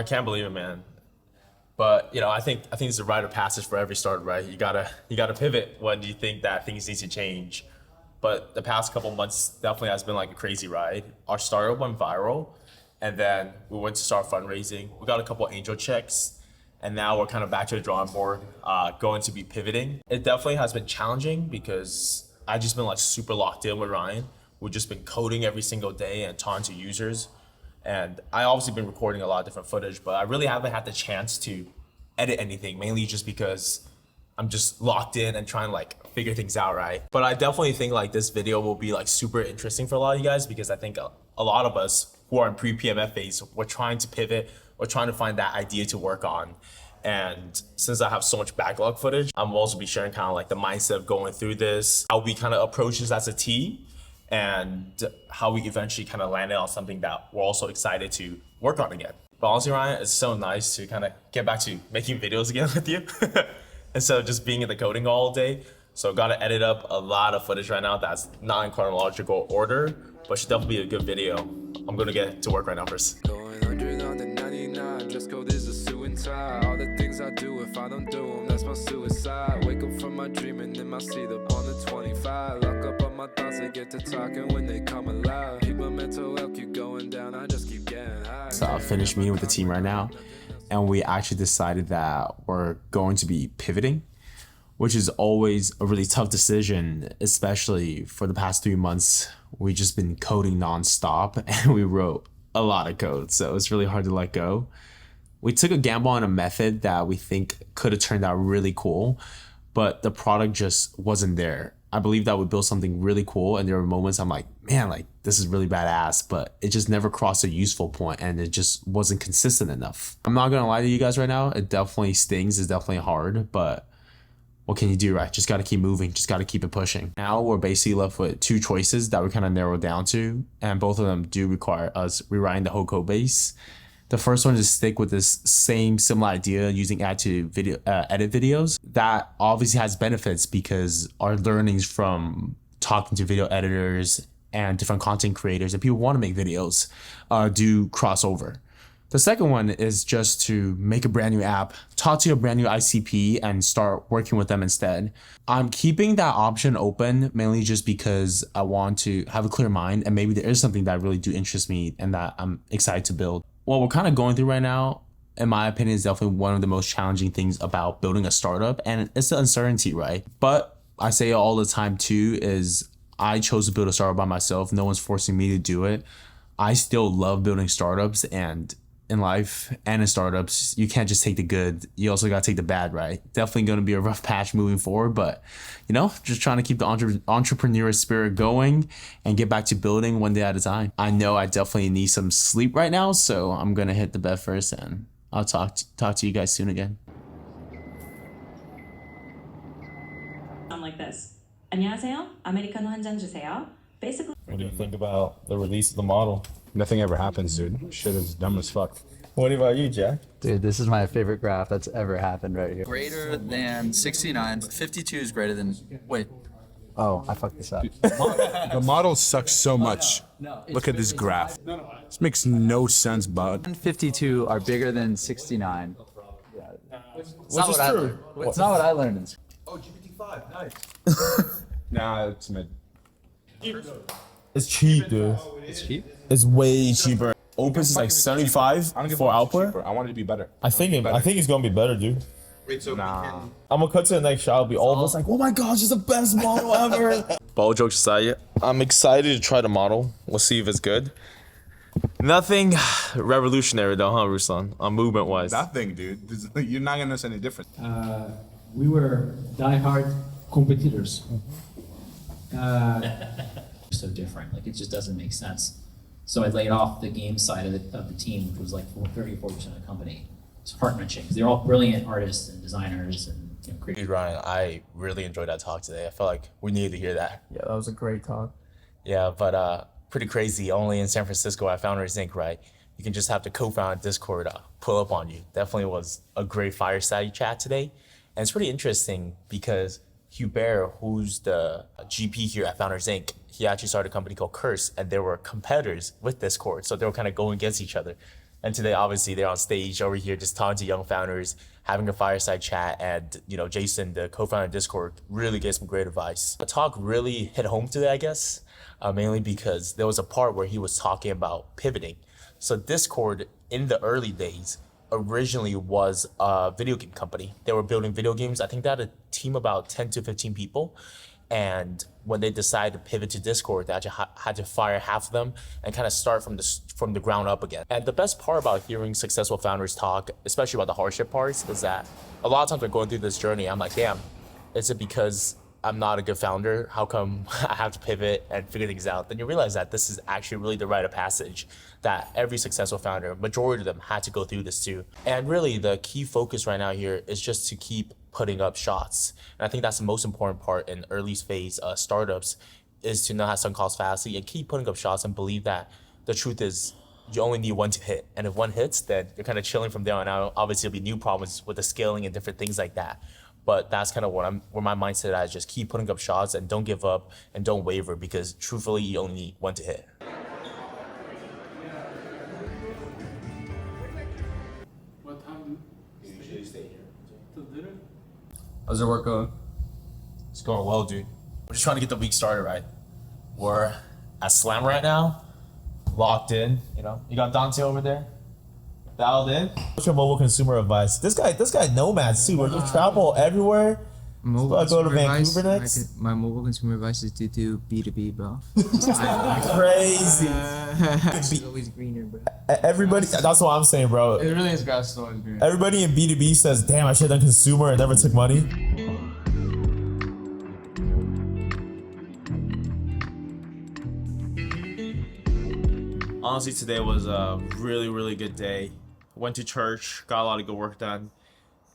I can't believe it, man. But I think it's a rite of passage for every startup, right? You gotta pivot when you think that things need to change. But the past couple months definitely has been like a crazy ride. Our startup went viral, and then we went to start fundraising. We got a couple angel checks, and now we're kind of back to the drawing board, going to be pivoting. It definitely has been challenging because I've just been like super locked in with Ryan. We've just been coding every single day and talking to users. And I obviously been recording a lot of different footage, but I really haven't had the chance to edit anything, mainly just because I'm just locked in and trying to like figure things out, right? But I definitely think like this video will be like super interesting for a lot of you guys, because I think a lot of us who are in pre-PMF phase, we're trying to pivot, we're trying to find that idea to work on. And since I have so much backlog footage, I'm also be sharing kind of like the mindset of going through this, how we kind of approach this as a team, and how we eventually kind of landed on something that we're also excited to work on again. But honestly, Ryan, it's so nice to kind of get back to making videos again with you instead of just being in the coding all day. So got to edit up a lot of footage right now that's not in chronological order, but should definitely be a good video. I'm going to get to work right now first. Going 100 on the 99, dress code is a suit and tie. All the things I do, if I don't do them, that's my suicide. Wake up from my dream and in my seat up on the 25. Lock up on my thoughts, they get to talking when they come alive. Keep my mental health, keep going down, I just keep getting high. So I finished meeting with the team right now, and we actually decided that we're going to be pivoting, which is always a really tough decision, especially for the past 3 months. We've just been coding nonstop, and we wrote a lot of code, so it's really hard to let go. We took a gamble on a method that we think could have turned out really cool, but the product just wasn't there. I believe that we built something really cool, and there were moments I'm like, man, like this is really badass, but it just never crossed a useful point, and it just wasn't consistent enough. I'm not gonna lie to you guys right now, it definitely stings, it's definitely hard, but what can you do, right? Just got to keep moving, just got to keep it pushing. Now we're basically left with 2 choices that we kind of narrowed down to, and both of them do require us rewriting the whole code base. The first one is stick with this similar idea using edit videos. That obviously has benefits because our learnings from talking to video editors and different content creators and people who want to make videos do cross over. The second one is just to make a brand new app, talk to a brand new ICP and start working with them instead. I'm keeping that option open mainly just because I want to have a clear mind, and maybe there is something that really do interest me and that I'm excited to build. What we're kind of going through right now, in my opinion, is definitely one of the most challenging things about building a startup, and it's the uncertainty, right? But I say it all the time too, is I chose to build a startup by myself. No one's forcing me to do it. I still love building startups, and in life and in startups, you can't just take the good, you also got to take the bad, right? Definitely going to be a rough patch moving forward, but just trying to keep the entrepreneurial spirit going and get back to building one day at a time. I know I definitely need some sleep right now, so I'm going to hit the bed first, and I'll talk to you guys soon again. Sound like this. 안녕하세요. 아메리카노 한 잔 주세요. Basically. What do you think about the release of the model? Nothing ever happens, dude. Shit is dumb as fuck. What about you, Jack? Dude, this is my favorite graph that's ever happened right here. Greater than 69, 52 is greater than, wait. Oh, I fucked this up. The model sucks so much. Look at this graph. This makes no sense, bud. 52 are bigger than 69. Yeah. It's Which is true. It's not what I learned in school. Oh, GPT-5, nice. Nah, it's mid. It's cheap, dude. It's cheap? It's way cheaper. Opus is like 75 for output. I want it to be better. I think it's gonna be better, dude. Wait, so I'm gonna cut to the next shot. It'll be all of us like, oh my gosh, it's the best model ever. But all jokes aside, I'm excited to try the model. We'll see if it's good. Nothing revolutionary though, huh, Ruslan? On movement wise. Nothing, dude. You're not gonna notice any difference. We were diehard competitors. So different, like it just doesn't make sense. So I laid off the game side of the team, which was like 30 or 40% of the company. It's heart-wrenching because they're all brilliant artists and designers and creators. Dude, Ryan, I really enjoyed that talk today. I felt like we needed to hear that. Yeah, that was a great talk. Yeah, but pretty crazy. Only in San Francisco at Founders Inc., right? You can just have the co-founder Discord pull up on you. Definitely was a great fireside chat today. And it's pretty interesting because Hubert, who's the GP here at Founders Inc., he actually started a company called Curse, and they were competitors with Discord. So they were kind of going against each other. And today, obviously, they're on stage over here, just talking to young founders, having a fireside chat. And, Jason, the co-founder of Discord, really gave some great advice. The talk really hit home today, I guess, mainly because there was a part where he was talking about pivoting. So Discord, in the early days, originally was a video game company. They were building video games. I think they had a team about 10 to 15 people. And when they decided to pivot to Discord, they actually had to fire half of them and kind of start from the ground up again. And the best part about hearing successful founders talk, especially about the hardship parts, is that a lot of times we're going through this journey. I'm like, damn, is it because I'm not a good founder? How come I have to pivot and figure things out? Then you realize that this is actually really the rite of passage, that every successful founder, majority of them, had to go through this too. And really the key focus right now here is just to keep putting up shots. And I think that's the most important part in early phase startups, is to know how to sunk cost fastly and keep putting up shots and believe that the truth is you only need one to hit. And if one hits, then you're kind of chilling from there on out. Obviously there'll be new problems with the scaling and different things like that. But that's kind of where my mindset is, just keep putting up shots and don't give up and don't waver, because truthfully, you only need one to hit. What time do You usually stay here. till dinner? How's your work going? It's going well, dude. We're just trying to get the week started right. We're at Slam right now, locked in. You got Dante over there, dialed in. What's your mobile consumer advice? This guy nomads too. We're just travel everywhere. I go to Vancouver next. My mobile consumer advice is to do B2B, bro. Crazy. It's always greener, bro. Everybody, that's what I'm saying, bro. It really is grass is always greener. Everybody in B2B says, damn, I should have done consumer and never took money. Honestly, today was a really, really good day. Went to church, got a lot of good work done.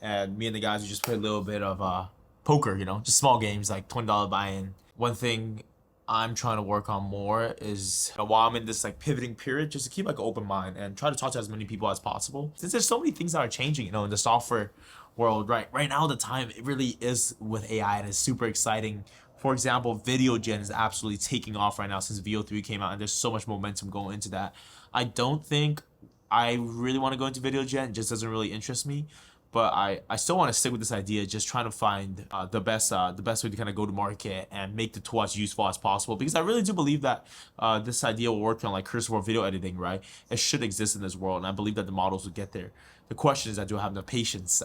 And me and the guys, we just played a little bit of poker, just small games, like $20 buy-in. One thing I'm trying to work on more is, while I'm in this pivoting period, just to keep an open mind and try to talk to as many people as possible. Since there's so many things that are changing, in the software world, right now the time it really is with AI, and it's super exciting. For example, video gen is absolutely taking off right now since VO3 came out, and there's so much momentum going into that. I don't think I really want to go into video gen. It just doesn't really interest me. But I still want to stick with this idea, just trying to find the best way to kind of go to market and make the tool as useful as possible. Because I really do believe that this idea will work on cursor video editing, right? It should exist in this world, and I believe that the models will get there. The question is, I do have the patience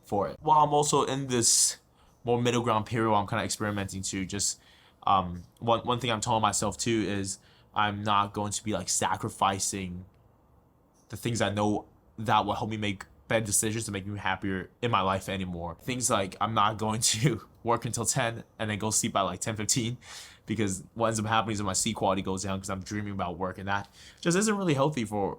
for it. While I'm also in this more middle ground period where I'm kind of experimenting too, just one thing I'm telling myself too is I'm not going to be sacrificing the things I know that will help me make better decisions to make me happier in my life anymore. Things like I'm not going to work until 10 and then go sleep by 10:15, because what ends up happening is my sleep quality goes down because I'm dreaming about work, and that just isn't really healthy for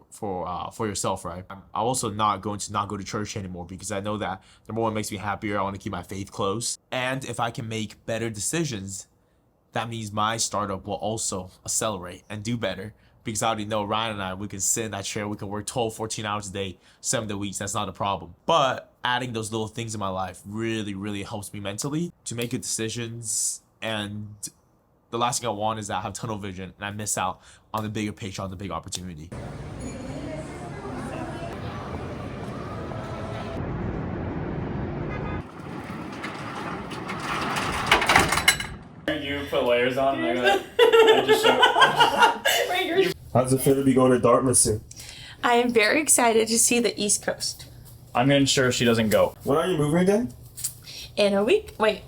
yourself, right? I'm also not going to not go to church anymore, because I know that the more it makes me happier, I want to keep my faith close. And if I can make better decisions, that means my startup will also accelerate and do better. Because I already know Ryan and I, we can sit in that chair, we can work 12, 14 hours a day, 7 days a week. That's not a problem. But adding those little things in my life really, really helps me mentally to make good decisions. And the last thing I want is that I have tunnel vision and I miss out on the bigger picture, on the big opportunity. You put layers on and I just show. How's it feel to be going to Dartmouth soon? I am very excited to see the East Coast. I'm sure she doesn't go. When are you moving again? In a week? Wait,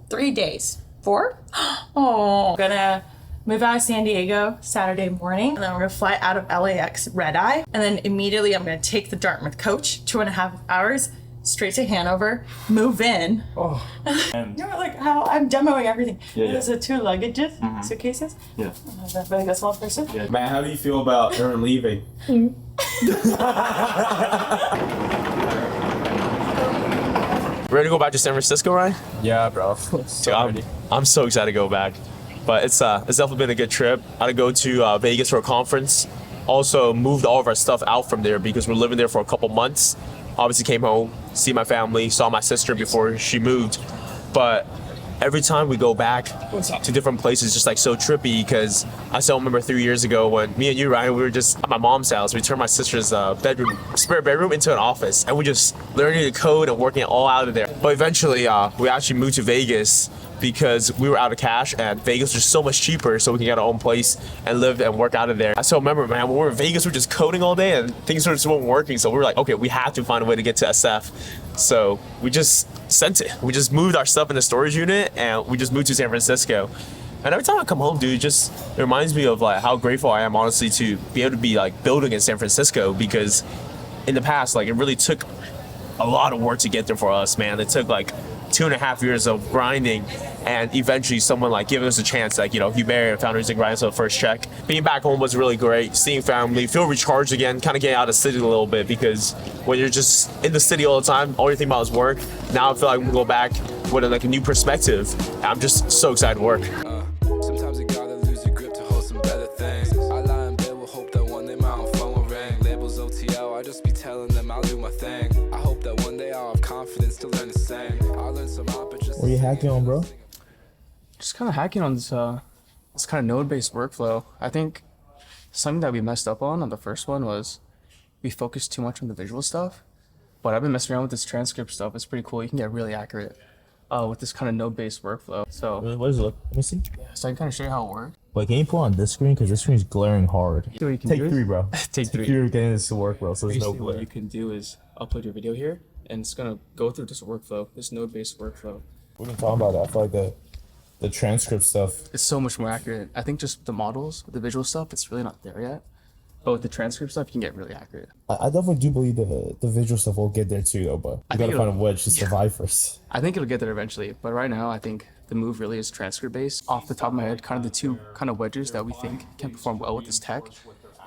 3 days. 4? Oh, I'm gonna move out of San Diego Saturday morning, and then we're gonna fly out of LAX red eye, and then immediately I'm gonna take the Dartmouth coach, 2.5 hours, straight to Hanover, move in. Oh. How I'm demoing everything. Yeah, There's the 2 luggages, suitcases. Yeah. That really good small person. Yeah. Man, how do you feel about Aaron leaving? Ready to go back to San Francisco, Ryan? Yeah, bro. I'm so excited to go back. But it's definitely been a good trip. I had to go to Vegas for a conference. Also moved all of our stuff out from there because we're living there for a couple months. Obviously came home, see my family, saw my sister before she moved. But every time we go back to different places, just like so trippy, because I still remember 3 years ago when me and you, Ryan, we were just at my mom's house. We turned my sister's spare bedroom into an office, and we just learning the code and working it all out of there. But eventually, we actually moved to Vegas because we were out of cash, and Vegas was just so much cheaper, so we can get our own place and live and work out of there. I still remember, man, when we were in Vegas, we were just coding all day, and things just weren't working. So we were like, okay, we have to find a way to get to SF. So we just sent it. We just moved our stuff in the storage unit, and we just moved to San Francisco. And every time I come home, dude, it reminds me of like how grateful I am, honestly, to be able to be like building in San Francisco, because in the past, like, it really took a lot of work to get there for us, man. It took like 2.5 years of grinding, and eventually someone like giving us a chance, like, Hubert and Founders and Grind, so the first check. Being back home was really great. Seeing family, feel recharged again, kind of getting out of the city a little bit, because when you're just in the city all the time, all you think about is work. Now I feel like we can go back with like a new perspective. I'm just so excited to work. Sometimes you gotta lose your grip to hold some better things. I lie in bed with hope that one day my own phone will ring. Labels OTL, I just be telling them I'll do my thing. I hope that one day I'll have confidence to learn the same. I'll learn some opportunities. What are you hacking on, bro? Just kind of hacking on this kind of node-based workflow. I think something that we messed up on the first one was we focused too much on the visual stuff. But I've been messing around with this transcript stuff. It's pretty cool. You can get really accurate with this kind of node-based workflow. So What does it look? Let me see. yeah, so I can kind of show you how it works. Wait, can you pull on this screen? Because this screen's glaring hard. So what you can Take do is- 3, bro. Take 3. You're getting this to work, bro, so there's no Basically, what glare. you can do is upload your video here, and it's gonna go through this workflow, this node-based workflow. We've been talking about that. I feel like the transcript stuff. It's so much more accurate. I think just the models, with the visual stuff, it's really not there yet. But with the transcript stuff, you can get really accurate. I definitely do believe the visual stuff will get there too, though, but I you think gotta find a wedge to survive first. I think it'll get there eventually, but right now I think the move really is transcript based. Off the top of my head, kind of the two kind of wedges that we think can perform well with this tech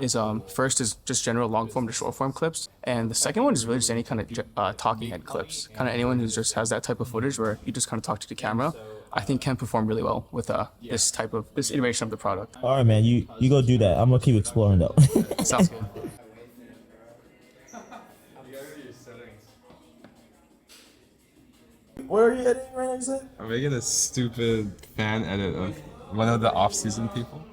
is first is just general long form to short form clips, and the second one is really just any kind of talking head clips. Kind of anyone who just has that type of footage where you just kind of talk to the camera, I think can perform really well with this iteration of the product. All right, man, you go do that. I'm gonna keep exploring though. Sounds good. Where are you editing right now, you said? I'm making a stupid fan edit of one of the off-season people.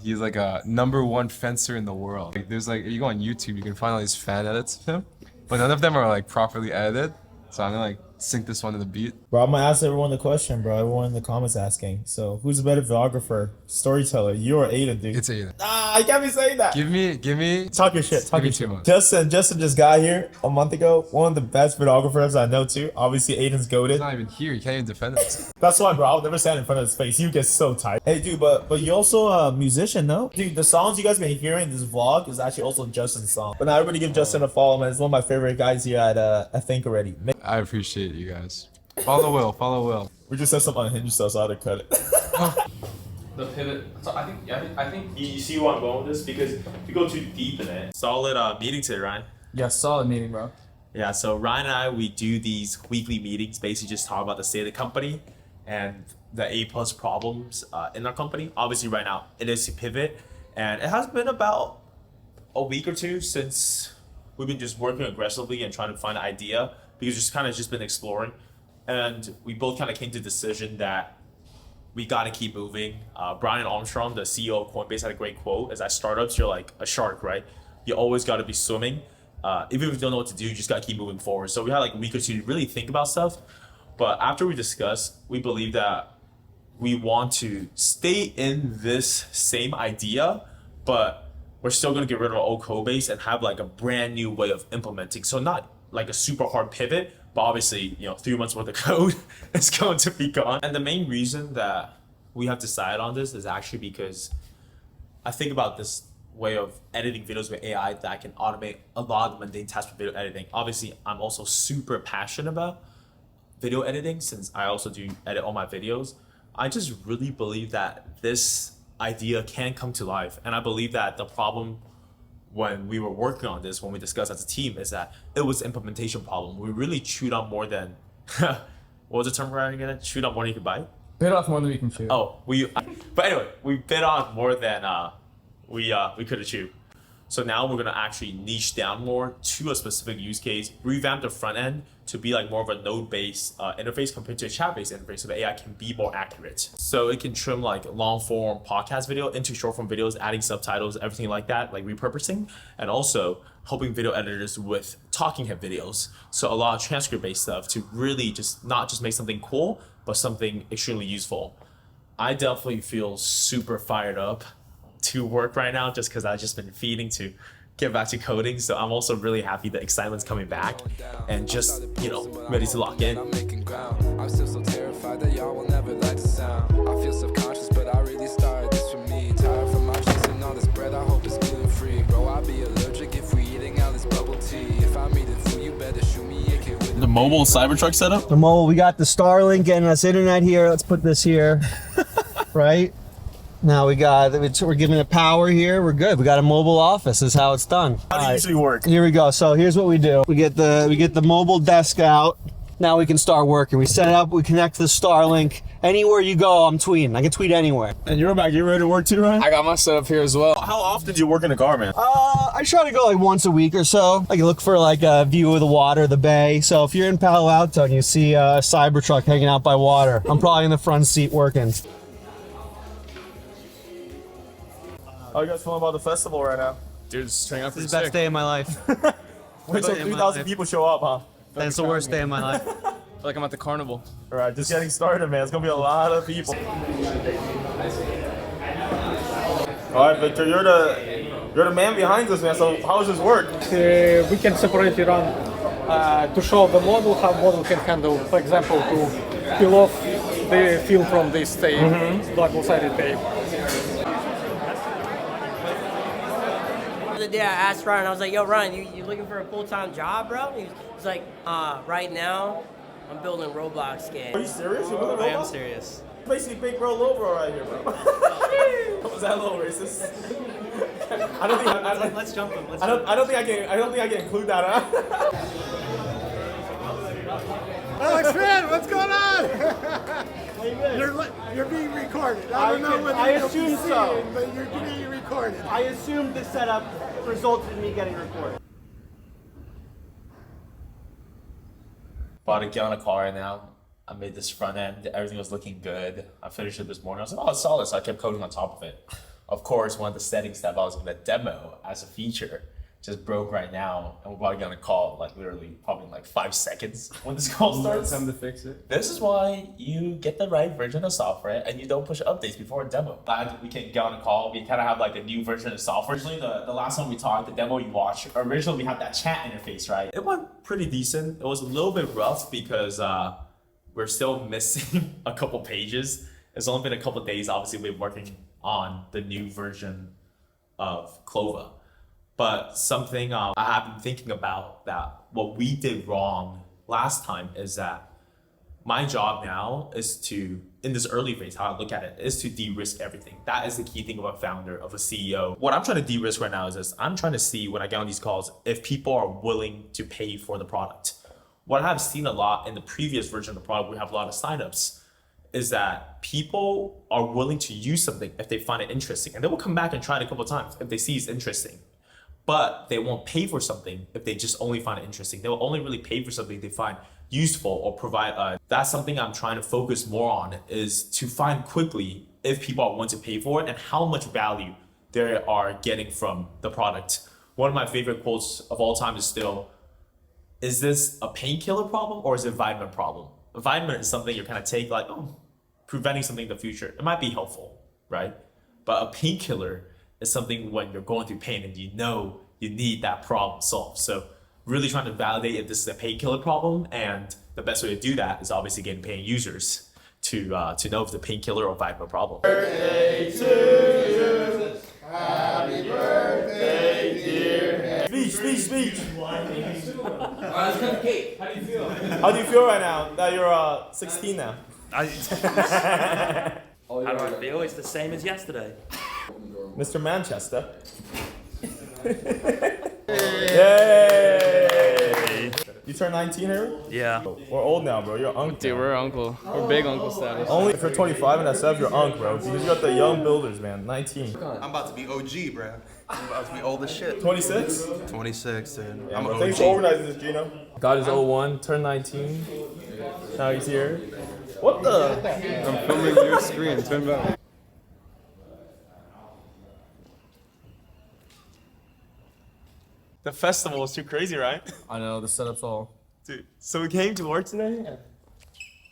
He's like a #1 fencer in the world. Like, there's like, you go on YouTube, you can find all these fan edits of him, but none of them are like properly edited. So I'm gonna like sync this one to the beat. Bro, I'm gonna ask everyone the question, bro. Everyone in the comments asking. So, who's a better videographer, storyteller? You or Aiden, dude? It's Aiden. Nah, you can't be saying that. Give me. Talk your shit. Talk Give me your 2 shit. months. Justin just got here a month ago. One of the best videographers I know too. Obviously, Aiden's He's goated. not even here. You can't even defend it. That's why, bro. I'll never stand in front of his face. You get so tight. Hey, dude, but you're also a musician, no? Dude, the songs you guys been hearing in this vlog is actually also Justin's song. But now everybody give Justin a follow, man. He's one of my favorite guys here at I Think Already. I appreciate you guys. Follow Will. We just said some unhinged stuff, so I had to cut it. The pivot. So I think you see where I'm going with this, because if you go too deep in it. Solid meeting today, Ryan. Yeah, solid meeting, bro. Yeah, so Ryan and I, we do these weekly meetings, basically just talk about the state of the company and the A+ problems in our company. Obviously, right now it is to pivot, and it has been about a week or two since we've been just working aggressively and trying to find an idea, because just kind of just been exploring. And we both kind of came to the decision that we got to keep moving. Brian Armstrong, the CEO of Coinbase, had a great quote: "As at startups, you're like a shark, right? You always got to be swimming. Even if you don't know what to do, you just got to keep moving forward." So we had like a week or two to really think about stuff. But after we discussed, we believe that we want to stay in this same idea, but we're still going to get rid of our old code base and have like a brand new way of implementing. So not like a super hard pivot, but obviously, 3 months worth of code is going to be gone. And the main reason that we have decided on this is actually because I think about this way of editing videos with AI that can automate a lot of mundane tasks for video editing. Obviously, I'm also super passionate about video editing, since I also do edit all my videos. I just really believe that this idea can come to life. And I believe that the problem when we were working on this, when we discussed as a team, is that it was an implementation problem. We really chewed on more than, what was the term we're again? Chewed on more than you could bite? Bit off more than we can chew. But anyway, we bit on more than we could have chewed. So now we're gonna actually niche down more to a specific use case, revamp the front end to be like more of a node-based interface compared to a chat-based interface, so the AI can be more accurate. So it can trim like long-form podcast video into short-form videos, adding subtitles, everything like that, like repurposing, and also helping video editors with talking head videos. So a lot of transcript-based stuff to really just not just make something cool, but something extremely useful. I definitely feel super fired up to work right now just because I've just been feeding to get back to coding. So I'm also really happy that excitement's coming back and just, ready to lock in. I'm still so terrified that y'all will never like the sound. I feel subconscious, but I really started this for me. Tired from my chasing all this bread, I hope it's gluten free. Bro, I'll be allergic if we eating all this bubble tea. If I'm eating food, you better shoot me a kid with the mobile Cybertruck setup? The mobile, we got the Starlink getting us internet here. Let's put this here, right? Now we're giving it power here. We're good. We got a mobile office. This is how it's done. How do you usually work? Here we go. So here's what we do. We get the mobile desk out. Now we can start working. We set it up. We connect to the Starlink. Anywhere you go, I'm tweeting. I can tweet anywhere. And you're back. You ready to work too, Ryan? I got my setup here as well. How often do you work in the car, man? I try to go like once a week or so. I can look for like a view of the water, the bay. So if you're in Palo Alto and you see a Cybertruck hanging out by water, I'm probably in the front seat working. How you guys feeling about the festival right now? Dude, it's turning out This pretty is the best sick. day of my life. Wait till 3,000 people show up, huh? That's the worst day of my life. I feel like I'm at the carnival. All right, just getting started, man. It's gonna be a lot of people. All right, Victor, you're the man behind this, man. So how does this work? We can separate it on to show the model how model can handle, for example, to peel off the film from this tape, double-sided tape. The other day I asked Ryan, I was like, yo, Ryan, you looking for a full-time job, bro? He's like, right now, I'm building Roblox games. Are you serious? You're building I am Roblox? serious. Basically, big bro, low bro right here, bro. Was that a little racist? I don't think. Let's jump him. I don't think I can include that. Huh? Alex, man, what's going on? You're being recorded. I don't know whether you'll be seen, but you're being recorded. I assumed the setup resulted in me getting recorded. About to get on a car right now. I made this front end. Everything was looking good. I finished it this morning. I was like, oh, it's solid. So I kept coding on top of it. Of course, one of the settings that I was going to demo as a feature just broke right now. And we're about to get on a call, like literally probably in like 5 seconds when this call starts. Time to fix it. This is why you get the right version of software and you don't push updates before a demo. Glad we can get on a call. We kind of have like a new version of software. Originally, the last time we talked, the demo you watched, originally we had that chat interface, right? It went pretty decent. It was a little bit rough because we're still missing a couple pages. It's only been a couple days. Obviously, we've been working on the new version of Clova. But something I have been thinking about that what we did wrong last time is that my job now is to, in this early phase, how I look at it, is to de-risk everything. That is the key thing of a founder, of a CEO. What I'm trying to de-risk right now is this. I'm trying to see when I get on these calls, if people are willing to pay for the product. What I've seen a lot in the previous version of the product, we have a lot of signups, is that people are willing to use something if they find it interesting. And they will come back and try it a couple of times if they see it's interesting. But they won't pay for something if they just only find it interesting. They will only really pay for something they find useful or provide. That's something I'm trying to focus more on, is to find quickly if people are willing to pay for it and how much value they are getting from the product. One of my favorite quotes of all time is still, is this a painkiller problem or is it a vitamin problem? A vitamin is something you're kind of take like, oh, preventing something in the future. It might be helpful, right? But a painkiller is something when you're going through pain and you know you need that problem solved. So really trying to validate if this is a painkiller problem, and the best way to do that is obviously getting paying users to know if it's a painkiller or vitamin problem. Birthday to you. Happy birthday, dear. Speech. Let's cut the cake. How do you feel? How do you feel right now that you're 16 now? How do I feel? It's the same as yesterday. Mr. Manchester. Yay! You turned 19 here? Yeah. We're old now, bro. You're uncle. Dude, we're uncle. We're big uncle status. Only if you're 25 and that's you're uncle, bro. Because you got the young builders, man. 19. I'm about to be OG, bro. I'm about to be old as shit. 26? 26, dude. Yeah, I'm an thanks OG. for organizing this, Gino. God is 01, turned 19. Now he's here. What the? I'm filming your screen. Turn back. The festival was too crazy, right? I know, the setup's all. Dude, so we came to work today. And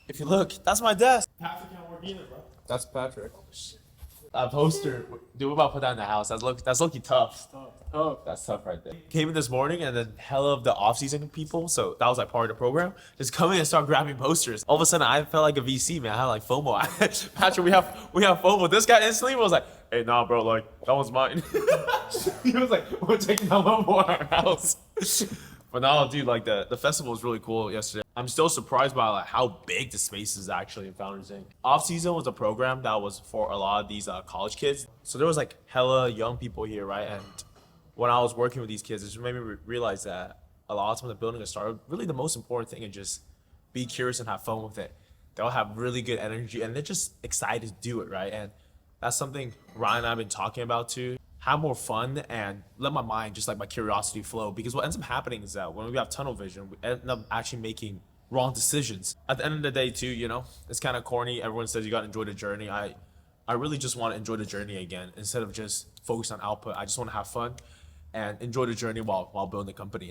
if you look, that's my desk. Patrick can't work either, bro. That's Patrick. A poster. Dude, we're about to put that in the house. That's looking tough. That's tough right there. Came in this morning and then hella of the off-season people, so that was like part of the program, just come in and start grabbing posters. All of a sudden I felt like a VC, man. I had like FOMO. Patrick, we have FOMO. This guy instantly was like, hey, nah, bro, like that one's mine. He was like, we're taking that one for our house. But no, dude, like the festival was really cool yesterday. I'm still surprised by like how big the space is actually in Founders Inc. Off season was a program that was for a lot of these college kids. So there was like hella young people here, right? And when I was working with these kids, it just made me realize that a lot of time the building a startup, really the most important thing is just be curious and have fun with it. They'll have really good energy and they're just excited to do it, right? And that's something Ryan and I have been talking about too. Have more fun and let my mind, just like my curiosity flow. Because what ends up happening is that when we have tunnel vision, we end up actually making wrong decisions. At the end of the day too, you know, it's kind of corny. Everyone says you got to enjoy the journey. I really just want to enjoy the journey again. Instead of just focus on output, I just want to have fun and enjoy the journey while building the company.